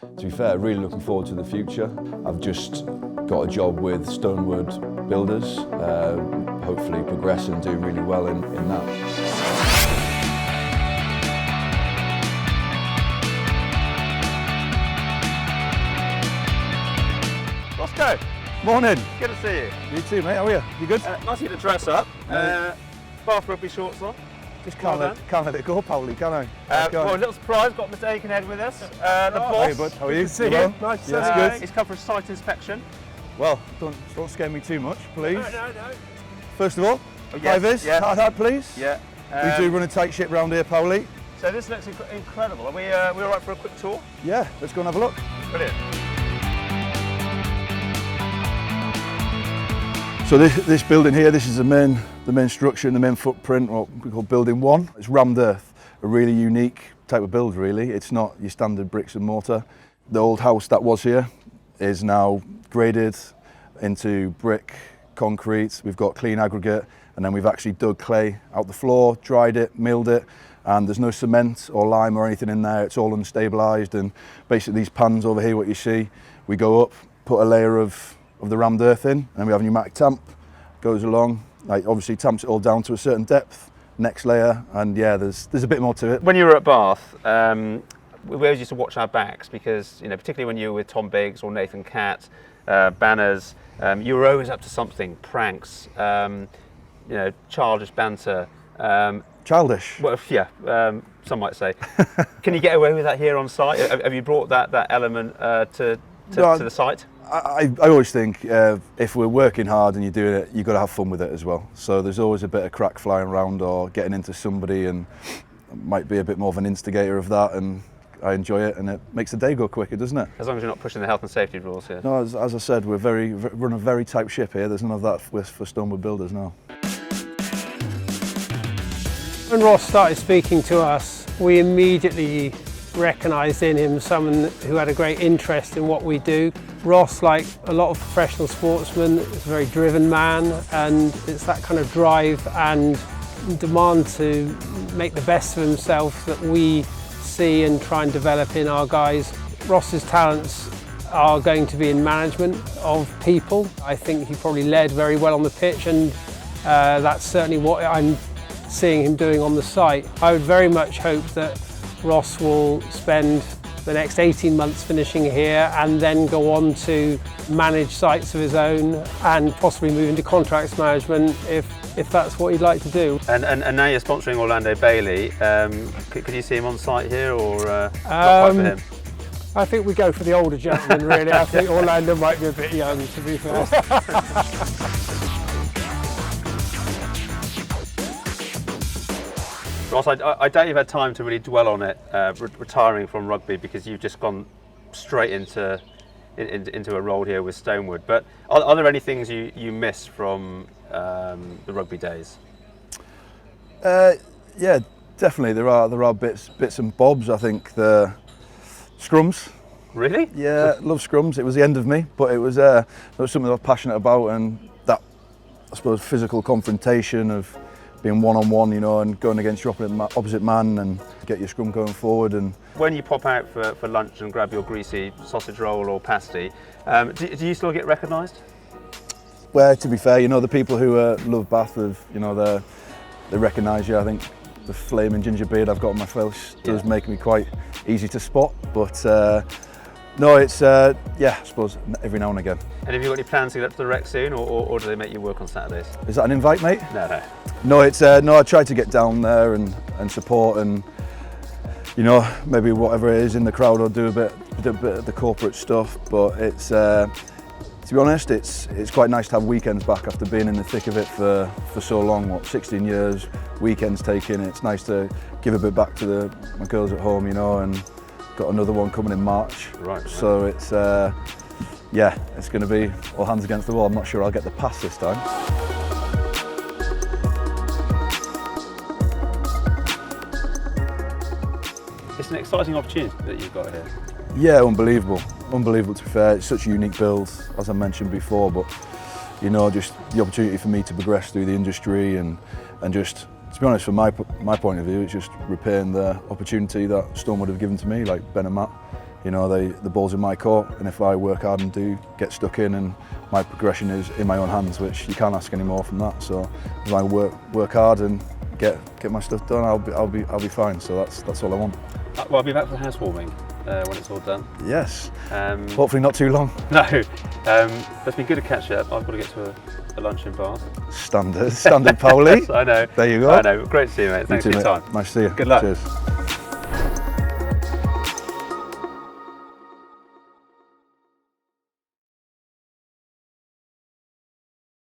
To be fair, really looking forward to the future. I've just got a job with Stonewood Builders, hopefully progress and do really well in that. Roscoe, Morning. good to see you. You too, mate. How are you? You good? Nice of you to dress up. Bath Rugby shorts on. Just well can't let it go, Paulie, can I? Well, a little surprise, got Mr. Aikenhead with us. The How are boss. you, bud? How are you? Good to see you. Well? Nice to see Yes, you. good. He's come for a site inspection. Well, don't scare me too much, please. No. First of all, Oh, yes, high-vis, yeah. hard, please. Yeah. We do run a tight ship round here, Paulie. So this looks incredible. Are we all right for a quick tour? Yeah, let's go and have a look. Brilliant. So this building here, this is the main structure and the main footprint, what we call Building 1. It's rammed earth, a really unique type of build really. It's not your standard bricks and mortar. The old house that was here is now graded into brick, concrete. We've got clean aggregate, and then we've actually dug clay out the floor, dried it, milled it, and there's no cement or lime or anything in there. It's all unstabilised, and basically these pans over here, what you see, we go up, put a layer of the rammed earth in, and then we have a pneumatic tamp, goes along, like obviously tamps it all down to a certain depth, next layer, and yeah, there's a bit more to it. When you were at Bath, we always used to watch our backs because, you know, particularly when you were with Tom Biggs or Nathan Catt, Banners, you were always up to something, pranks, childish banter. Childish. Well, yeah, some might say. Can you get away with that here on site? Have you brought that element to the site? I always think if we're working hard and you're doing it, you've got to have fun with it as well. So there's always a bit of crack flying around or getting into somebody, and might be a bit more of an instigator of that, and I enjoy it, and it makes the day go quicker, doesn't it? As long as you're not pushing the health and safety rules here. No, as I said, we run a very tight ship here. There's none of that for Stonewood Builders now. When Ross started speaking to us, we immediately recognised in him someone who had a great interest in what we do. Ross, like a lot of professional sportsmen, is a very driven man, and it's that kind of drive and demand to make the best of himself that we see and try and develop in our guys. Ross's talents are going to be in management of people. I think he probably led very well on the pitch, and that's certainly what I'm seeing him doing on the site. I would very much hope that Ross will spend the next 18 months finishing here and then go on to manage sites of his own and possibly move into contracts management if that's what he'd like to do. And now you're sponsoring Orlando Bailey. Could you see him on site here, or not quite for him? I think we go for the older gentleman, really. I think Orlando might be a bit young, to be fair. Ross, I doubt you've had time to really dwell on it, retiring from rugby, because you've just gone straight into a role here with Stonewood. But are there any things you miss from the rugby days? Yeah, definitely. There are bits and bobs. I think the scrums. Really? Yeah, love scrums. It was the end of me, but it was something I was passionate about, and that, I suppose, physical confrontation of being one-on-one, and going against your opposite man and get your scrum going forward. And when you pop out for lunch and grab your greasy sausage roll or pasty, do you still get recognised? Well, to be fair, the people who love Bath, they recognise you. I think the flaming ginger beard I've got on my face does make me quite easy to spot, but no, it's I suppose every now and again. And have you got any plans to get up to the rec soon, or do they make you work on Saturdays? Is that an invite, mate? No. No, it's no. I try to get down there and support, and maybe whatever it is in the crowd, I'll do a bit of the corporate stuff. But it's to be honest, it's quite nice to have weekends back after being in the thick of it for so long. 16 years, weekends taken. It's nice to give a bit back to my girls at home, and got another one coming in March. Right. So it's it's going to be all hands against the wall. I'm not sure I'll get the pass this time. It's an exciting opportunity that you've got here. Yeah, unbelievable to be fair. It's such a unique build, as I mentioned before, but just the opportunity for me to progress through the industry and just, to be honest, from my point of view, it's just repaying the opportunity that Stonewood have given to me, like Ben and Matt. You know, the ball's in my court, and if I work hard and do get stuck in, and my progression is in my own hands, which you can't ask any more from that. So if I work hard and get my stuff done, I'll be fine. So that's all I want. Well, I'll be back for the housewarming when it's all done. Yes. Hopefully not too long. No, it's been good to catch up. I've got to get to a lunch in Bath. Standard, Pauli. I know. There you go. I know. Great to see you, mate. Thanks for your time. Nice to see you. Good luck. Cheers.